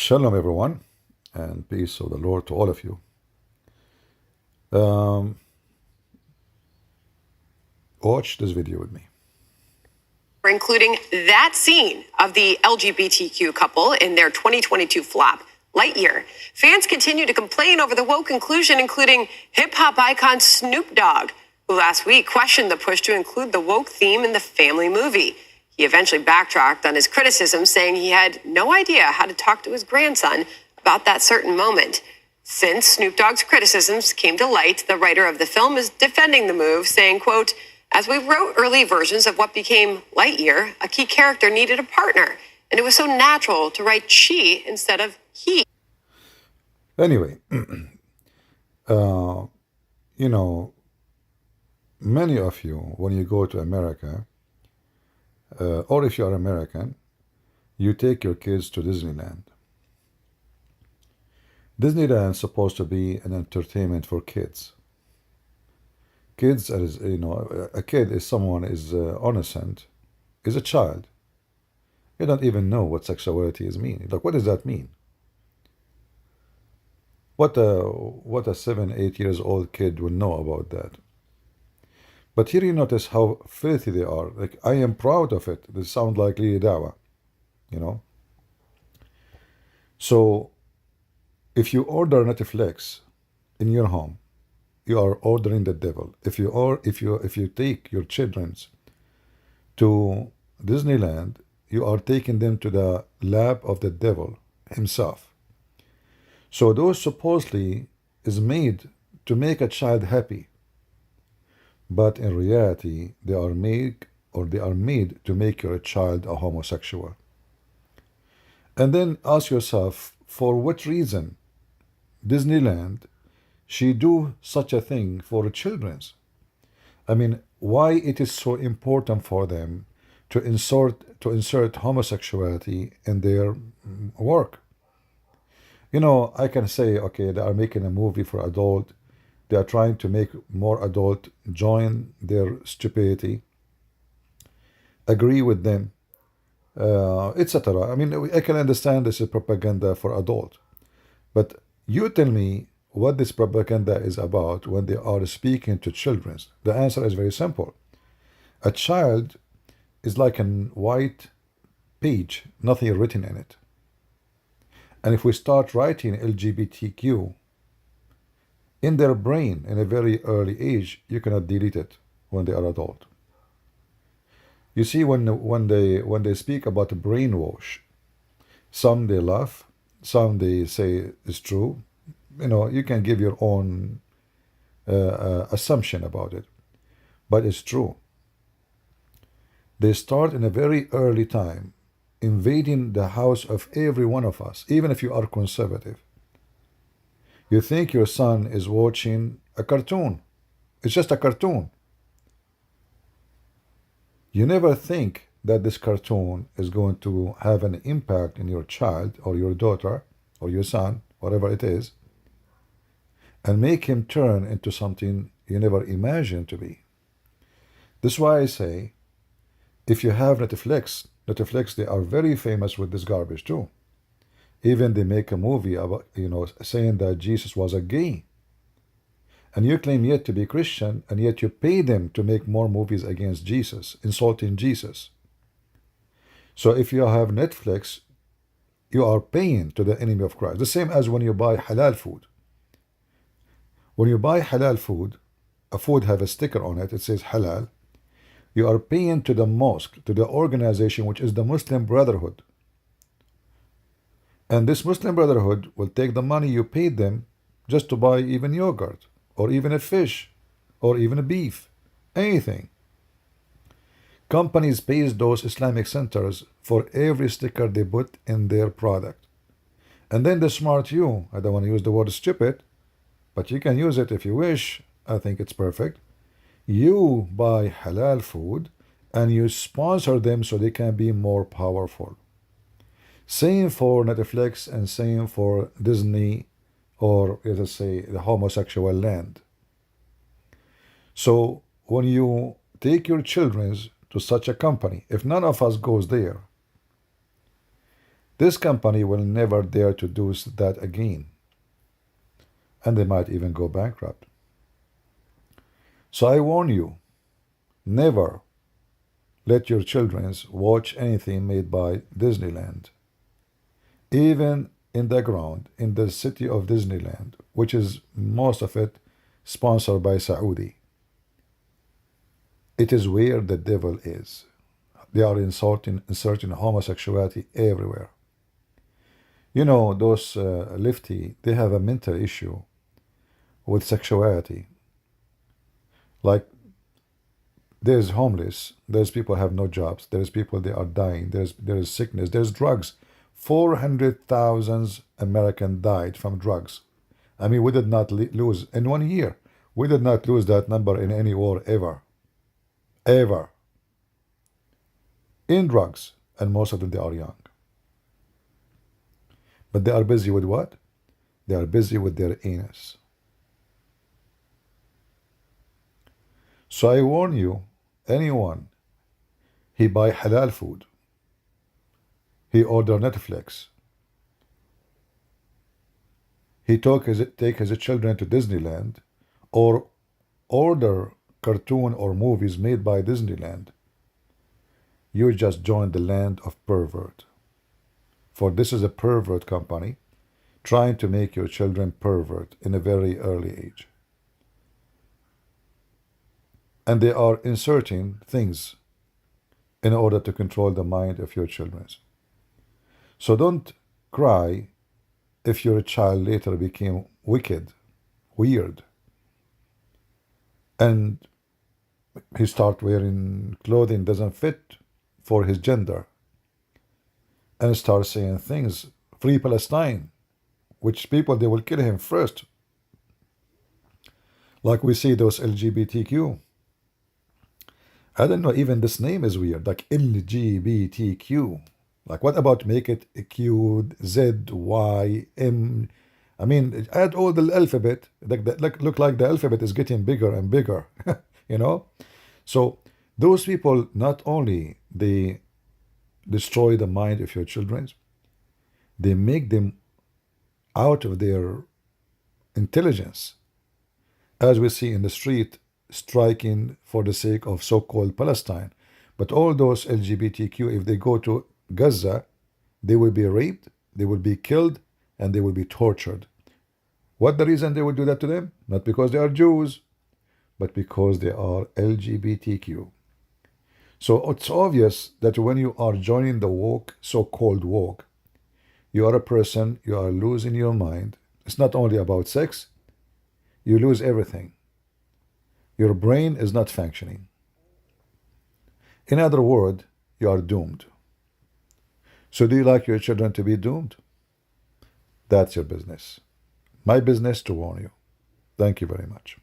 Shalom, everyone, and peace of the Lord to all of you. Um, Watch this video with me. Including that scene of the LGBTQ couple in their 2022 flop, Lightyear. Fans continue to complain over the woke inclusion, including hip-hop icon Snoop Dogg, who last week questioned the push to include the woke theme in the family movie. He eventually backtracked on his criticism, saying he had no idea how to talk to his grandson about that certain moment. Since Snoop Dogg's criticisms came to light, the writer of the film is defending the move, saying, quote, "As we wrote early versions of what became Lightyear, a key character needed a partner, and it was so natural to write she instead of he." Anyway, uh, you know, many of you, when you go to America, or if you are American, you take your kids to Disneyland. Disneyland is supposed to be an entertainment for kids. Kids, as you know, a kid is someone is innocent, is a child. You don't even know what sexuality is mean. Like, what does that mean? What a 7, 8 years old kid will know about that? But here you notice how filthy they are. Like, I am proud of it. They sound like Lili Dawa, you know. So, if you order Netflix in your home, you are ordering the devil. If you take your children to Disneyland, you are taking them to the lab of the devil himself. So those supposedly is made to make a child happy, but in reality they are made to make your child a homosexual. And then ask yourself, for what reason Disneyland she do such a thing for children's? I mean, why it is so important for them to insert homosexuality in their work? You know, I can say, okay, they are making a movie for adult. They are trying to make more adult join their stupidity, agree with them, etc. I mean, I can understand this is propaganda for adult, but you tell me what this propaganda is about when they are speaking to children. The answer is very simple. A child is like a white page, nothing written in it. And if we start writing LGBTQ in their brain in a very early age, you cannot delete it when they are adult. You see, when they speak about brainwash, some they laugh, some they say it's true. You know, you can give your own assumption about it, but it's true. They start in a very early time invading the house of every one of us, even if you are conservative. You think your son is watching a cartoon. It's just a cartoon. You never think that this cartoon is going to have an impact in your child or your daughter or your son, whatever it is, and make him turn into something you never imagined to be. This is why I say, if you have Netflix, they are very famous with this garbage too. Even they make a movie about, you know, saying that Jesus was a gay. And you claim yet to be Christian, and yet you pay them to make more movies against Jesus, insulting Jesus. So if you have Netflix, you are paying to the enemy of Christ. The same as when you buy halal food. When you buy halal food, a food have a sticker on it, it says halal. You are paying to the mosque, to the organization which is the Muslim Brotherhood. And this Muslim Brotherhood will take the money you paid them just to buy even yogurt, or even a fish, or even a beef, anything. Companies pay those Islamic centers for every sticker they put in their product. And then the smart you, I don't want to use the word stupid, but you can use it if you wish, I think it's perfect. You buy halal food and you sponsor them so they can be more powerful. Same for Netflix and same for Disney, or let us say the homosexual land. So when you take your children to such a company, if none of us goes there, This company will never dare to do that again, and they might even go bankrupt. So I warn you, never let your children watch anything made by Disneyland. Even in the ground, in the city of Disneyland, which is most of it sponsored by Saudi, it is where the devil is. They are inserting homosexuality everywhere. You know, those lefty, they have a mental issue with sexuality. Like, there's homeless, there's people have no jobs, there's people they are dying, there's sickness, there's drugs. 400,000 Americans died from drugs. I mean, we did not lose in 1 year. We did not lose that number in any war ever. Ever. In drugs, and most of them they are young. But they are busy with what? They are busy with their anus. So I warn you, anyone, he buy halal food, he order Netflix, he take his children to Disneyland, or order cartoon or movies made by Disneyland, you just joined the land of pervert. For this is a pervert company trying to make your children pervert in a very early age. And they are inserting things in order to control the mind of your children. So don't cry if your child later became wicked, weird, and he start wearing clothing doesn't fit for his gender, and start saying things, free Palestine, which people, they will kill him first. Like we see those LGBTQ. I don't know, even this name is weird, like LGBTQ. Like, what about make it Q, Z, Y, M? I mean, add all the alphabet. Look like the alphabet is getting bigger and bigger, you know? So those people, not only they destroy the mind of your children, they make them out of their intelligence. As we see in the street, striking for the sake of so-called Palestine. But all those LGBTQ, if they go to Gaza, they will be raped, they will be killed, and they will be tortured. What the reason they will do that to them? Not because they are Jews, but because they are LGBTQ. So it's obvious that when you are joining the woke, so-called woke, you are a person, you are losing your mind. It's not only about sex, you lose everything. Your brain is not functioning. In other words, you are doomed. So do you like your children to be doomed? That's your business. My business to warn you. Thank you very much.